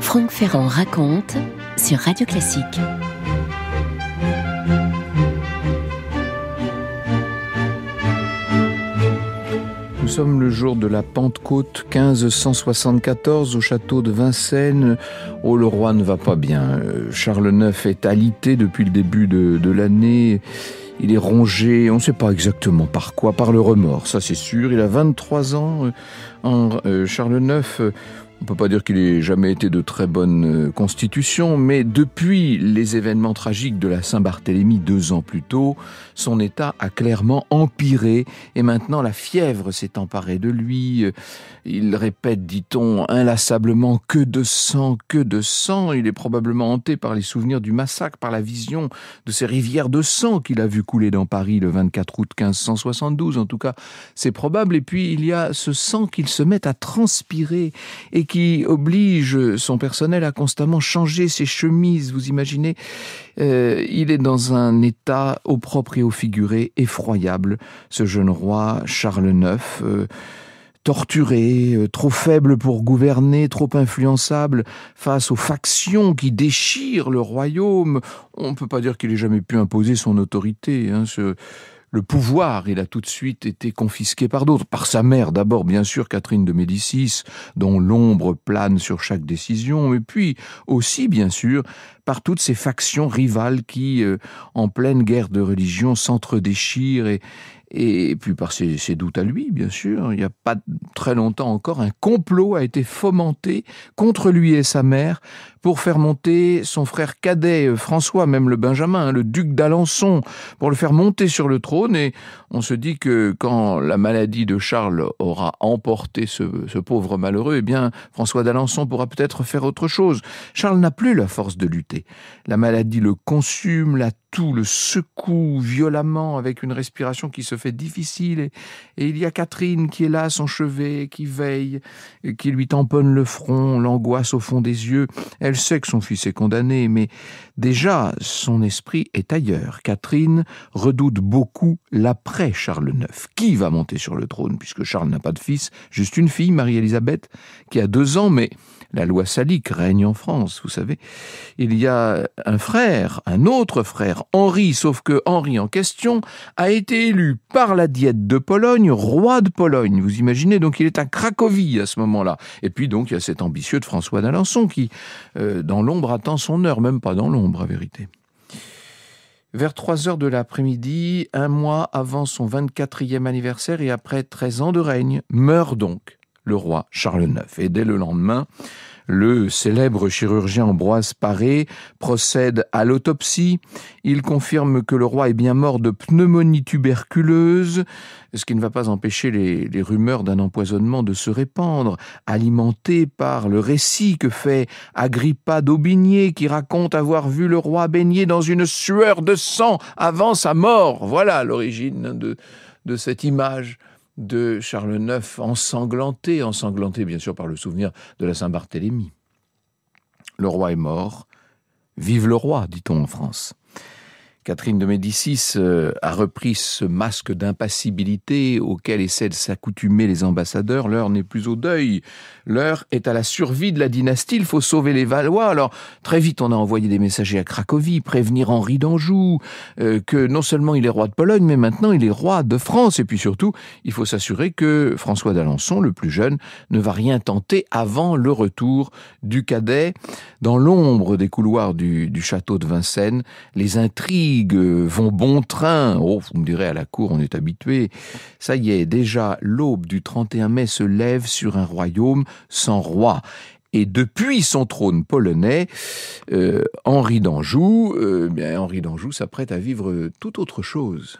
Franck Ferrand raconte sur Radio Classique. Nous sommes le jour de la Pentecôte 1574 au château de Vincennes. Oh, le roi ne va pas bien. Charles IX est alité depuis le début de l'année. Il est rongé, on ne sait pas exactement par quoi, par le remords, ça c'est sûr. Il a 23 ans. Charles IX, on ne peut pas dire qu'il ait jamais été de très bonne constitution, mais depuis les événements tragiques de la Saint-Barthélemy 2 ans plus tôt, son état a clairement empiré et maintenant la fièvre s'est emparée de lui. Il répète, dit-on, inlassablement que de sang, que de sang. Il est probablement hanté par les souvenirs du massacre, par la vision de ces rivières de sang qu'il a vu couler dans Paris le 24 août 1572. En tout cas, c'est probable. Et puis, il y a ce sang qu'il se met à transpirer et qui oblige son personnel à constamment changer ses chemises. Vous imaginez, il est dans un état au propre et au figuré effroyable, ce jeune roi Charles IX, torturé, trop faible pour gouverner, trop influençable face aux factions qui déchirent le royaume. On ne peut pas dire qu'il ait jamais pu imposer son autorité, le pouvoir, il a tout de suite été confisqué par d'autres. Par sa mère d'abord, bien sûr, Catherine de Médicis, dont l'ombre plane sur chaque décision, et puis aussi, bien sûr, par toutes ces factions rivales qui, en pleine guerre de religion, s'entre-déchirent et puis par ses doutes à lui, bien sûr. Il n'y a pas très longtemps encore, un complot a été fomenté contre lui et sa mère pour faire monter son frère cadet, François, même le Benjamin, le duc d'Alençon, pour le faire monter sur le trône. Et on se dit que quand la maladie de Charles aura emporté ce pauvre malheureux, eh bien, François d'Alençon pourra peut-être faire autre chose. Charles n'a plus la force de lutter. La maladie le consume, la toux le secoue violemment avec une respiration qui se fait difficile. Et il y a Catherine qui est là à son chevet, qui veille, qui lui tamponne le front, l'angoisse au fond des yeux. Elle sait que son fils est condamné, mais déjà son esprit est ailleurs. Catherine redoute beaucoup l'après Charles IX. Qui va monter sur le trône, puisque Charles n'a pas de fils, juste une fille, Marie-Élisabeth, qui a 2 ans, mais la loi salique règne en France, vous savez. Il y a un autre frère, Henri, sauf que Henri en question a été élu par la Diète de Pologne, roi de Pologne. Vous imaginez, donc il est à Cracovie à ce moment-là. Et puis donc il y a cet ambitieux de François d'Alençon qui, dans l'ombre, attend son heure, même pas dans l'ombre, à vérité. Vers 3 heures de l'après-midi, 1 mois avant son 24e anniversaire et après 13 ans de règne, meurt donc le roi Charles IX. Et dès le lendemain, le célèbre chirurgien Ambroise Paré procède à l'autopsie. Il confirme que le roi est bien mort de pneumonie tuberculeuse, ce qui ne va pas empêcher les rumeurs d'un empoisonnement de se répandre, alimentées par le récit que fait Agrippa d'Aubigné, qui raconte avoir vu le roi baigner dans une sueur de sang avant sa mort. Voilà l'origine de cette image de Charles IX ensanglanté bien sûr par le souvenir de la Saint-Barthélemy. Le roi est mort, vive le roi, dit-on en France. Catherine de Médicis a repris ce masque d'impassibilité auquel essaient de s'accoutumer les ambassadeurs. L'heure n'est plus au deuil, l'heure est à la survie de la dynastie, il faut sauver les Valois. Alors très vite on a envoyé des messagers à Cracovie, prévenir Henri d'Anjou, que non seulement il est roi de Pologne, mais maintenant il est roi de France. Et puis surtout, il faut s'assurer que François d'Alençon, le plus jeune, ne va rien tenter avant le retour du cadet. Dans l'ombre des couloirs du château de Vincennes, les intrigues vont bon train. Oh, vous me direz, à la cour, on est habitué. Ça y est, déjà, l'aube du 31 mai se lève sur un royaume sans roi. Et depuis son trône polonais, Henri d'Anjou s'apprête à vivre tout autre chose.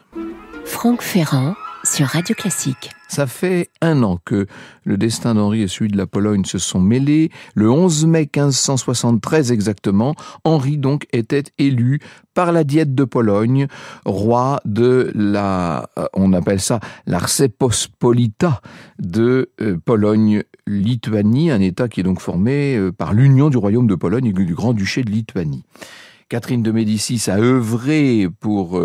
Franck Ferrand sur Radio Classique. Ça fait 1 an que le destin d'Henri et celui de la Pologne se sont mêlés. Le 11 mai 1573 exactement, Henri donc était élu par la Diète de Pologne, roi de on appelle ça l'Arcepospolita de Pologne-Lituanie, un État qui est donc formé par l'union du royaume de Pologne et du Grand-Duché de Lituanie. Catherine de Médicis a œuvré pour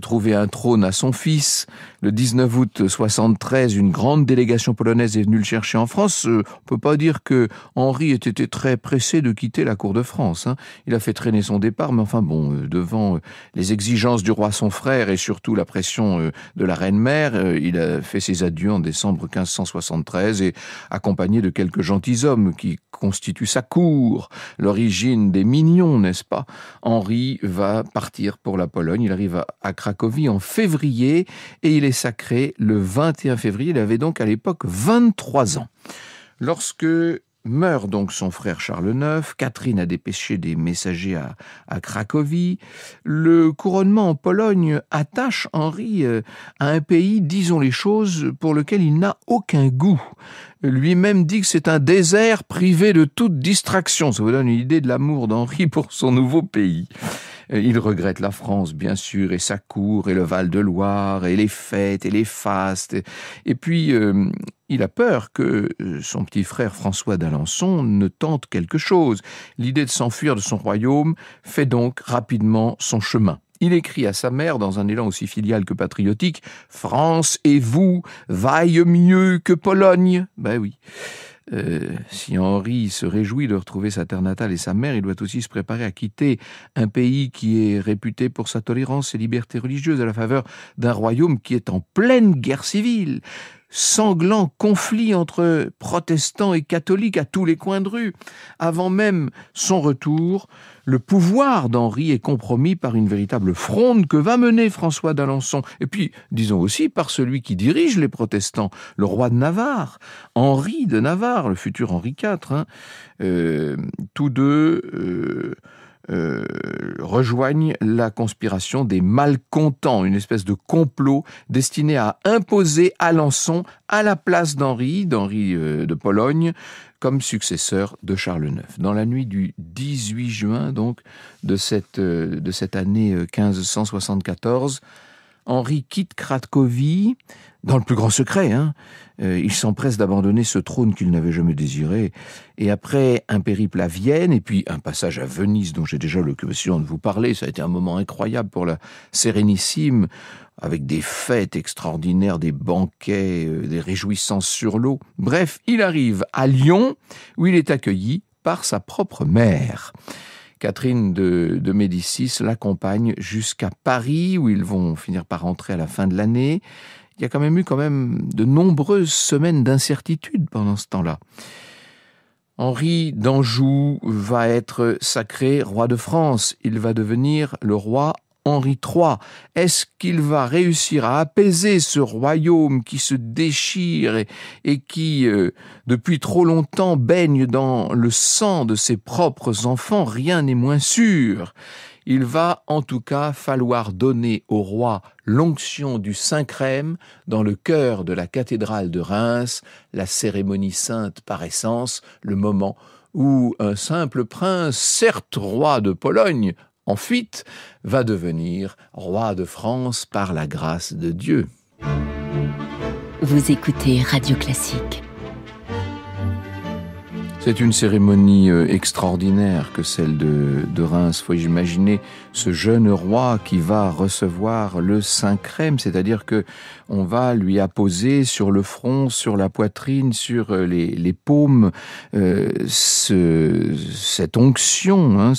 trouver un trône à son fils. Le 19 août 73, une grande délégation polonaise est venue le chercher en France. On peut pas dire que Henri ait été très pressé de quitter la cour de France. Il a fait traîner son départ, mais enfin bon, devant les exigences du roi son frère et surtout la pression de la reine-mère, il a fait ses adieux en décembre 1573 et accompagné de quelques gentilshommes qui constituent sa cour, l'origine des mignons, n'est-ce pas? Henri va partir pour la Pologne. Il arrive à Cracovie en février et il est sacré le 21 février. Il avait donc à l'époque 23 ans. Lorsque meurt donc son frère Charles IX, Catherine a dépêché des messagers à Cracovie. Le couronnement en Pologne attache Henri à un pays, disons les choses, pour lequel il n'a aucun goût. Lui-même dit que c'est un désert privé de toute distraction. Ça vous donne une idée de l'amour d'Henri pour son nouveau pays. Il regrette la France, bien sûr, et sa cour, et le Val-de-Loire, et les fêtes, et les fastes. Et puis, il a peur que son petit frère François d'Alençon ne tente quelque chose. L'idée de s'enfuir de son royaume fait donc rapidement son chemin. Il écrit à sa mère, dans un élan aussi filial que patriotique, « France et vous vaillent mieux que Pologne ». Ben oui. Si Henri se réjouit de retrouver sa terre natale et sa mère, il doit aussi se préparer à quitter un pays qui est réputé pour sa tolérance et liberté religieuse à la faveur d'un royaume qui est en pleine guerre civile. Sanglant conflit entre protestants et catholiques à tous les coins de rue. Avant même son retour, le pouvoir d'Henri est compromis par une véritable fronde que va mener François d'Alençon. Et puis, disons aussi, par celui qui dirige les protestants, le roi de Navarre, Henri de Navarre, le futur Henri IV. Tous deux rejoignent la conspiration des malcontents, une espèce de complot destiné à imposer Alençon à la place d'Henri de Pologne, comme successeur de Charles IX. Dans la nuit du 18 juin donc de cette année 1574, Henri quitte Cracovie dans le plus grand secret. Il s'empresse d'abandonner ce trône qu'il n'avait jamais désiré. Et après un périple à Vienne et puis un passage à Venise dont j'ai déjà l'occasion de vous parler, ça a été un moment incroyable pour la Sérénissime, avec des fêtes extraordinaires, des banquets, des réjouissances sur l'eau. Bref, il arrive à Lyon où il est accueilli par sa propre mère. Catherine de Médicis l'accompagne jusqu'à Paris où ils vont finir par rentrer à la fin de l'année. Il y a quand même eu de nombreuses semaines d'incertitude pendant ce temps-là. Henri d'Anjou va être sacré roi de France. Il va devenir le roi Henri III. Est-ce qu'il va réussir à apaiser ce royaume qui se déchire et qui, depuis trop longtemps, baigne dans le sang de ses propres enfants? Rien n'est moins sûr. Il va en tout cas falloir donner au roi l'onction du Saint-Crème dans le cœur de la cathédrale de Reims, la cérémonie sainte par essence, le moment où un simple prince, certes roi de Pologne, en fuite, va devenir roi de France par la grâce de Dieu. Vous écoutez Radio Classique. C'est une cérémonie extraordinaire que celle de Reims. Faut imaginer ce jeune roi qui va recevoir le Saint-Crème, c'est-à-dire que on va lui apposer sur le front, sur la poitrine, sur les paumes, cette onction,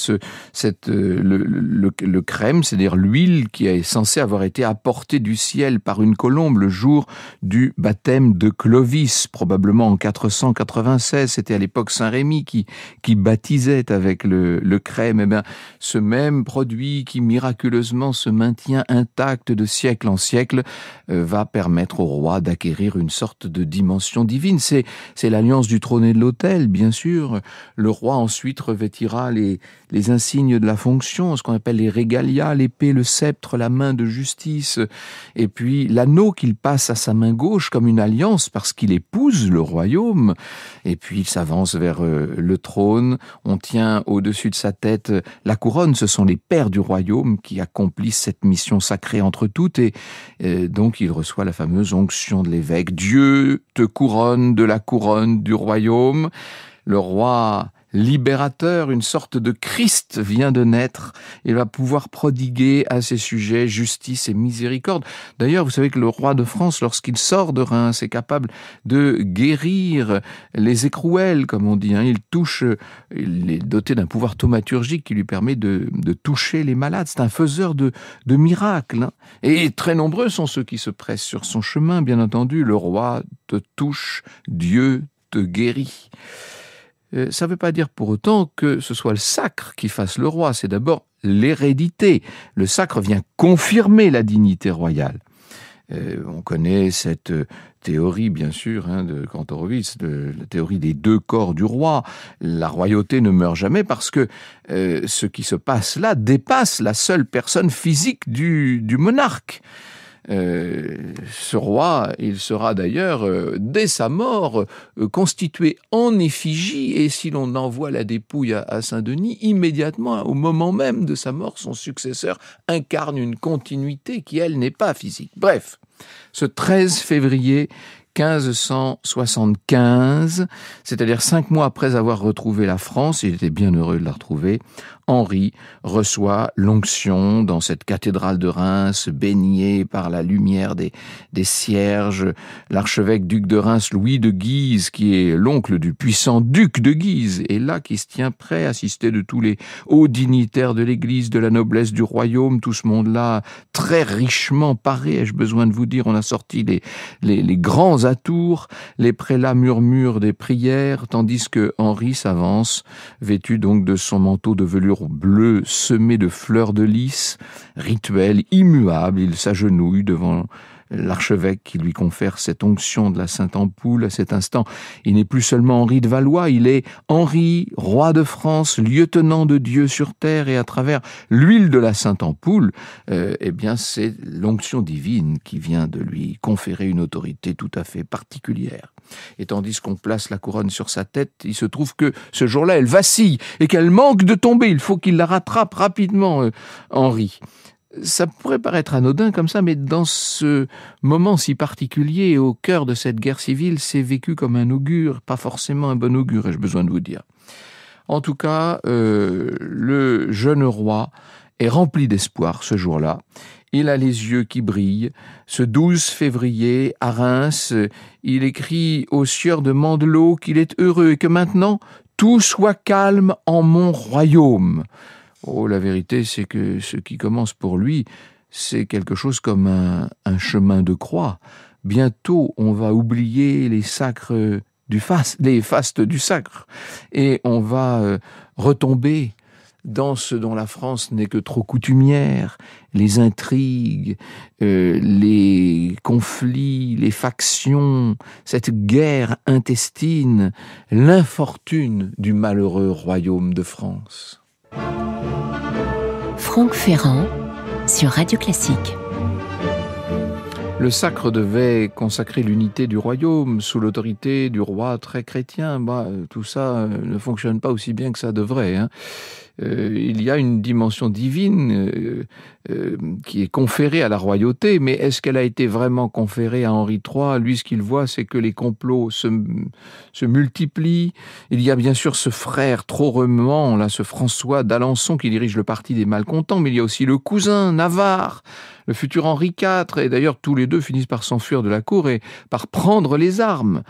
le crème, c'est-à-dire l'huile qui est censée avoir été apportée du ciel par une colombe le jour du baptême de Clovis, probablement en 496. C'était à l'époque Saint-Rémy qui baptisait avec le crème. Eh bien, ce même produit qui miraculeusement se maintient intact de siècle en siècle va permettre au roi d'acquérir une sorte de dimension divine. C'est l'alliance du trône et de l'autel, bien sûr. Le roi ensuite revêtira les insignes de la fonction, ce qu'on appelle les régalia, l'épée, le sceptre, la main de justice, et puis l'anneau qu'il passe à sa main gauche comme une alliance parce qu'il épouse le royaume, et puis il s'avance vers le trône. On tient au-dessus de sa tête la couronne. Ce sont les pères du royaume qui accomplissent cette mission sacrée entre toutes, et donc il reçoit la fameuse onction de l'évêque. Dieu te couronne de la couronne du royaume. Le roi libérateur, une sorte de Christ vient de naître. Il va pouvoir prodiguer à ses sujets justice et miséricorde. D'ailleurs, vous savez que le roi de France, lorsqu'il sort de Reims, est capable de guérir les écrouelles, comme on dit. Il est doté d'un pouvoir thaumaturgique qui lui permet de toucher les malades. C'est un faiseur de miracles. Et très nombreux sont ceux qui se pressent sur son chemin, bien entendu. Le roi te touche, Dieu te guérit. Ça ne veut pas dire pour autant que ce soit le sacre qui fasse le roi, c'est d'abord l'hérédité. Le sacre vient confirmer la dignité royale. On connaît cette théorie, bien sûr, de Kantorowicz, la théorie des 2 corps du roi. La royauté ne meurt jamais parce que ce qui se passe là dépasse la seule personne physique du monarque. Ce roi, il sera d'ailleurs, dès sa mort, constitué en effigie, et si l'on envoie la dépouille à Saint-Denis, immédiatement, au moment même de sa mort, son successeur incarne une continuité qui, elle, n'est pas physique. Bref, ce 13 février 1575, c'est-à-dire 5 mois après avoir retrouvé la France, il était bien heureux de la retrouver, Henri reçoit l'onction dans cette cathédrale de Reims, baignée par la lumière des cierges. L'archevêque duc de Reims, Louis de Guise, qui est l'oncle du puissant duc de Guise, est là, qui se tient prêt, assisté de tous les hauts dignitaires de l'Église, de la noblesse du royaume, tout ce monde-là, très richement paré. Ai-je besoin de vous dire, on a sorti les grands atours, les prélats murmurent des prières, tandis que Henri s'avance, vêtu donc de son manteau de velours bleu semé de fleurs de lys, rituel immuable. Il s'agenouille devant l'archevêque qui lui confère cette onction de la Sainte Ampoule. À cet instant, il n'est plus seulement Henri de Valois, il est Henri, roi de France, lieutenant de Dieu sur terre, et à travers l'huile de la Sainte Ampoule, c'est l'onction divine qui vient de lui conférer une autorité tout à fait particulière. Et tandis qu'on place la couronne sur sa tête, il se trouve que ce jour-là, elle vacille et qu'elle manque de tomber. Il faut qu'il la rattrape rapidement, Henri. Ça pourrait paraître anodin comme ça, mais dans ce moment si particulier, au cœur de cette guerre civile, c'est vécu comme un augure, pas forcément un bon augure, ai-je besoin de vous dire. En tout cas, le jeune roi est rempli d'espoir ce jour-là. Il a les yeux qui brillent. Ce 12 février, à Reims, il écrit au sieur de Mandelot qu'il est heureux et que maintenant, tout soit calme en mon royaume. Oh, la vérité, c'est que ce qui commence pour lui, c'est quelque chose comme un chemin de croix. Bientôt, on va oublier les fastes du sacre, et on va retomber dans ce dont la France n'est que trop coutumière, les intrigues, les conflits, les factions, cette guerre intestine, l'infortune du malheureux royaume de France. Franck Ferrand sur Radio Classique. Le sacre devait consacrer l'unité du royaume sous l'autorité du roi très chrétien. Tout ça ne fonctionne pas aussi bien que ça devrait. Il y a une dimension divine qui est conférée à la royauté, mais est-ce qu'elle a été vraiment conférée à Henri III ? Lui, ce qu'il voit, c'est que les complots se multiplient. Il y a bien sûr ce frère trop remuant, là, ce François d'Alençon qui dirige le parti des malcontents, mais il y a aussi le cousin, Navarre, le futur Henri IV, et d'ailleurs tous les deux finissent par s'enfuir de la cour et par prendre les armes.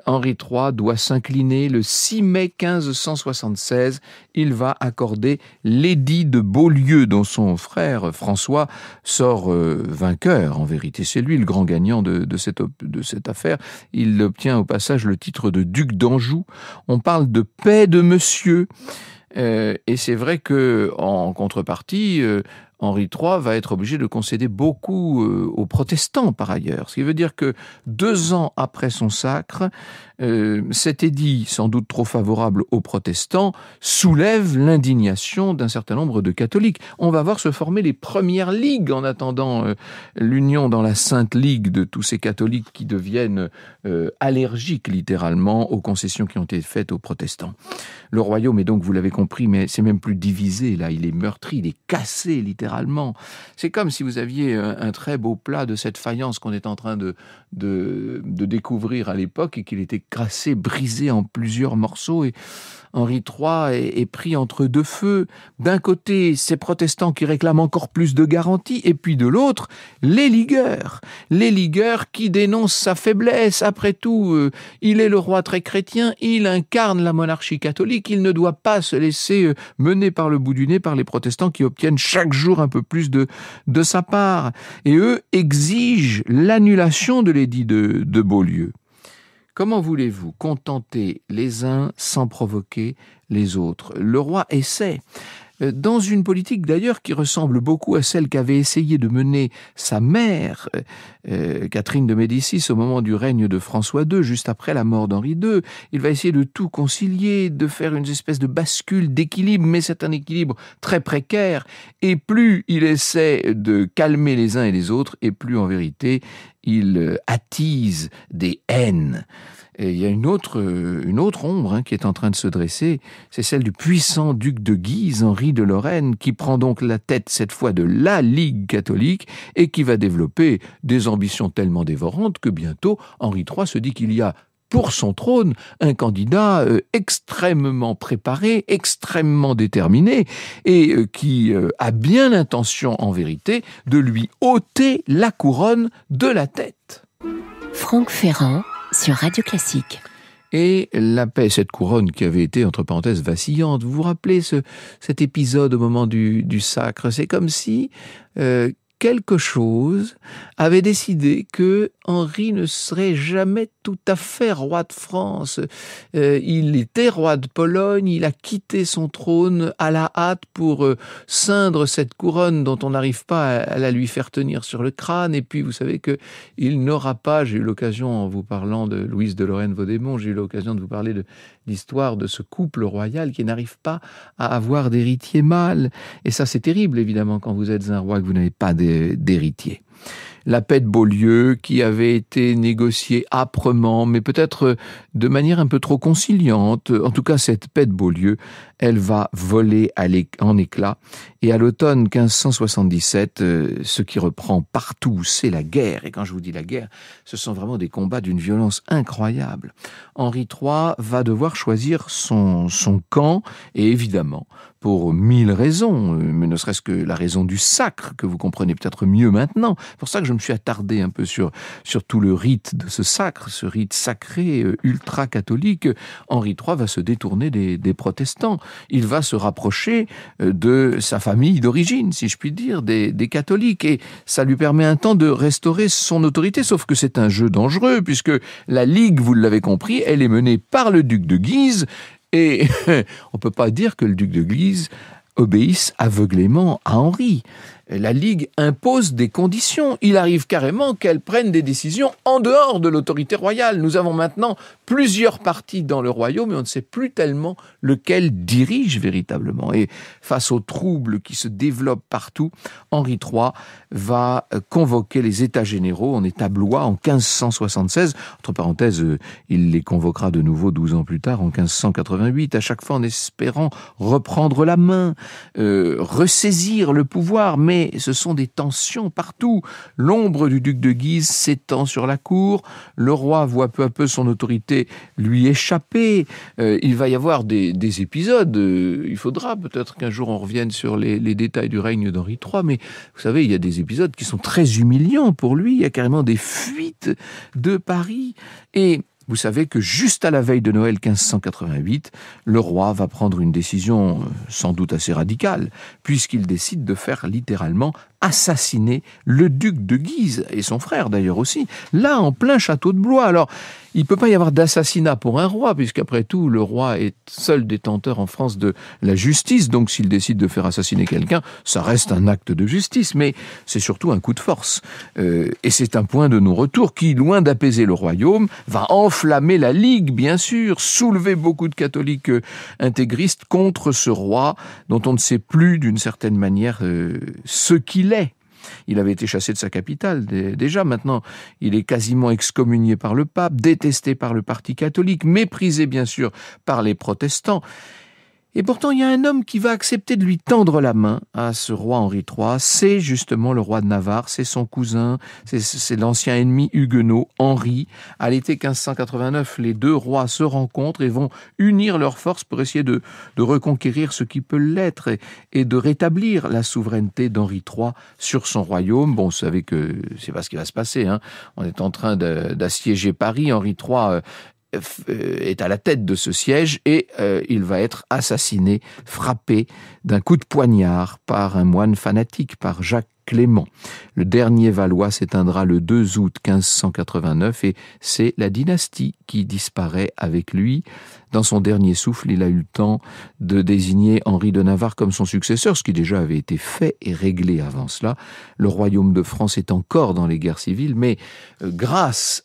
Henri III doit s'incliner le 6 mai 1576. Il va accorder l'édit de Beaulieu, dont son frère François sort vainqueur. En vérité, c'est lui le grand gagnant de cette affaire. Il obtient au passage le titre de duc d'Anjou. On parle de paix de monsieur. Et c'est vrai que en contrepartie, Henri III va être obligé de concéder beaucoup aux protestants par ailleurs. Ce qui veut dire que 2 ans après son sacre, cet édit, sans doute trop favorable aux protestants, soulève l'indignation d'un certain nombre de catholiques. On va voir se former les premières ligues en attendant l'union dans la Sainte Ligue de tous ces catholiques qui deviennent allergiques littéralement aux concessions qui ont été faites aux protestants. Le royaume est donc, vous l'avez compris, mais c'est même plus divisé là, il est meurtri, il est cassé littéralement. littéralement. C'est comme si vous aviez un très beau plat de cette faïence qu'on est en train de découvrir à l'époque et qu'il était cassé, brisé en plusieurs morceaux. Et Henri III est pris entre deux feux. D'un côté, ces protestants qui réclament encore plus de garanties, et puis de l'autre, les ligueurs. Les ligueurs qui dénoncent sa faiblesse. Après tout, il est le roi très chrétien, il incarne la monarchie catholique, il ne doit pas se laisser mener par le bout du nez par les protestants qui obtiennent chaque jour un peu plus de sa part. Et eux exigent l'annulation de l'édit de Beaulieu. Comment voulez-vous contenter les uns sans provoquer les autres? Le roi essaie, dans une politique d'ailleurs qui ressemble beaucoup à celle qu'avait essayé de mener sa mère, Catherine de Médicis, au moment du règne de François II, juste après la mort d'Henri II. Il va essayer de tout concilier, de faire une espèce de bascule, d'équilibre, mais c'est un équilibre très précaire. Et plus il essaie de calmer les uns et les autres, et plus en vérité il attise des haines. Et il y a une autre ombre qui est en train de se dresser, c'est celle du puissant duc de Guise, Henri de Lorraine, qui prend donc la tête cette fois de la Ligue catholique et qui va développer des ambitions tellement dévorantes que bientôt Henri III se dit qu'il y a pour son trône un candidat extrêmement préparé, extrêmement déterminé et qui a bien l'intention en vérité de lui ôter la couronne de la tête. Franck Ferrand sur Radio Classique. Et la paix, cette couronne qui avait été, entre parenthèses, vacillante. Vous vous rappelez cet épisode au moment du sacre? C'est comme si quelque chose avait décidé que Henri ne serait jamais tout à fait roi de France. Il était roi de Pologne, il a quitté son trône à la hâte pour ceindre cette couronne dont on n'arrive pas à la lui faire tenir sur le crâne. Et puis vous savez qu'il n'aura pas, j'ai eu l'occasion en vous parlant de Louise de Lorraine-Vaudémont, j'ai eu l'occasion de vous parler de l'histoire de ce couple royal qui n'arrive pas à avoir d'héritier mâle. Et ça c'est terrible évidemment quand vous êtes un roi et que vous n'avez pas d'héritier. La paix de Beaulieu, qui avait été négociée âprement, mais peut-être de manière un peu trop conciliante. En tout cas, cette paix de Beaulieu, elle va voler en éclats. Et à l'automne 1577, ce qui reprend partout, c'est la guerre. Et quand je vous dis la guerre, ce sont vraiment des combats d'une violence incroyable. Henri III va devoir choisir son camp, et évidemment, pour 1000 raisons, mais ne serait-ce que la raison du sacre, que vous comprenez peut-être mieux maintenant. C'est pour ça que je me suis attardé un peu sur tout le rite de ce sacre, ce rite sacré ultra-catholique. Henri III va se détourner des protestants. Il va se rapprocher de sa famille d'origine, si je puis dire, des catholiques. Et ça lui permet un temps de restaurer son autorité, sauf que c'est un jeu dangereux, puisque la Ligue, vous l'avez compris, elle est menée par le duc de Guise. Et on ne peut pas dire que le duc de Guise obéisse aveuglément à Henri. La Ligue impose des conditions. Il arrive carrément qu'elle prenne des décisions en dehors de l'autorité royale. Nous avons maintenant plusieurs partis dans le royaume et on ne sait plus tellement lequel dirige véritablement. Et face aux troubles qui se développent partout, Henri III va convoquer les États généraux. On est à Blois en 1576. Entre parenthèses, il les convoquera de nouveau 12 ans plus tard, en 1588, à chaque fois en espérant reprendre la main, ressaisir le pouvoir, mais ce sont des tensions partout. L'ombre du duc de Guise s'étend sur la cour, le roi voit peu à peu son autorité lui échapper, il va y avoir des épisodes, il faudra peut-être qu'un jour on revienne sur les détails du règne d'Henri III, mais vous savez, il y a des épisodes qui sont très humiliants pour lui, il y a carrément des fuites de Paris, et vous savez que juste à la veille de Noël 1588, le roi va prendre une décision sans doute assez radicale, puisqu'il décide de faire littéralement assassiner le duc de Guise, et son frère d'ailleurs aussi, là en plein château de Blois. Alors, il ne peut pas y avoir d'assassinat pour un roi, puisqu'après tout, le roi est seul détenteur en France de la justice, donc s'il décide de faire assassiner quelqu'un, ça reste un acte de justice, mais c'est surtout un coup de force. Et c'est un point de non-retour qui, loin d'apaiser le royaume, va enflammer la Ligue, bien sûr, soulever beaucoup de catholiques intégristes contre ce roi, dont on ne sait plus d'une certaine manière ce qu'il est. Il avait été chassé de sa capitale. Déjà, maintenant, il est quasiment excommunié par le pape, détesté par le parti catholique, méprisé, bien sûr, par les protestants. Et pourtant, il y a un homme qui va accepter de lui tendre la main à ce roi Henri III. C'est justement le roi de Navarre, c'est son cousin, c'est l'ancien ennemi huguenot, Henri. À l'été 1589, les deux rois se rencontrent et vont unir leurs forces pour essayer de reconquérir ce qui peut l'être et de rétablir la souveraineté d'Henri III sur son royaume. Bon, vous savez que c'est pas ce qui va se passer, hein. On est en train d'assiéger Paris. Henri III est à la tête de ce siège et il va être assassiné, frappé d'un coup de poignard par un moine fanatique, par Jacques Clément. Le dernier Valois s'éteindra le 2 août 1589 et c'est la dynastie qui disparaît avec lui. Dans son dernier souffle, il a eu le temps de désigner Henri de Navarre comme son successeur, ce qui déjà avait été fait et réglé avant cela. Le royaume de France est encore dans les guerres civiles, mais grâce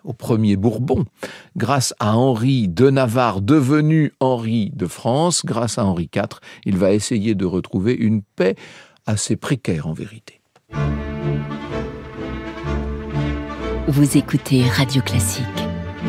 au premier Bourbon, grâce à Henri de Navarre, devenu Henri de France, grâce à Henri IV, il va essayer de retrouver une paix assez précaire en vérité. Vous écoutez Radio Classique.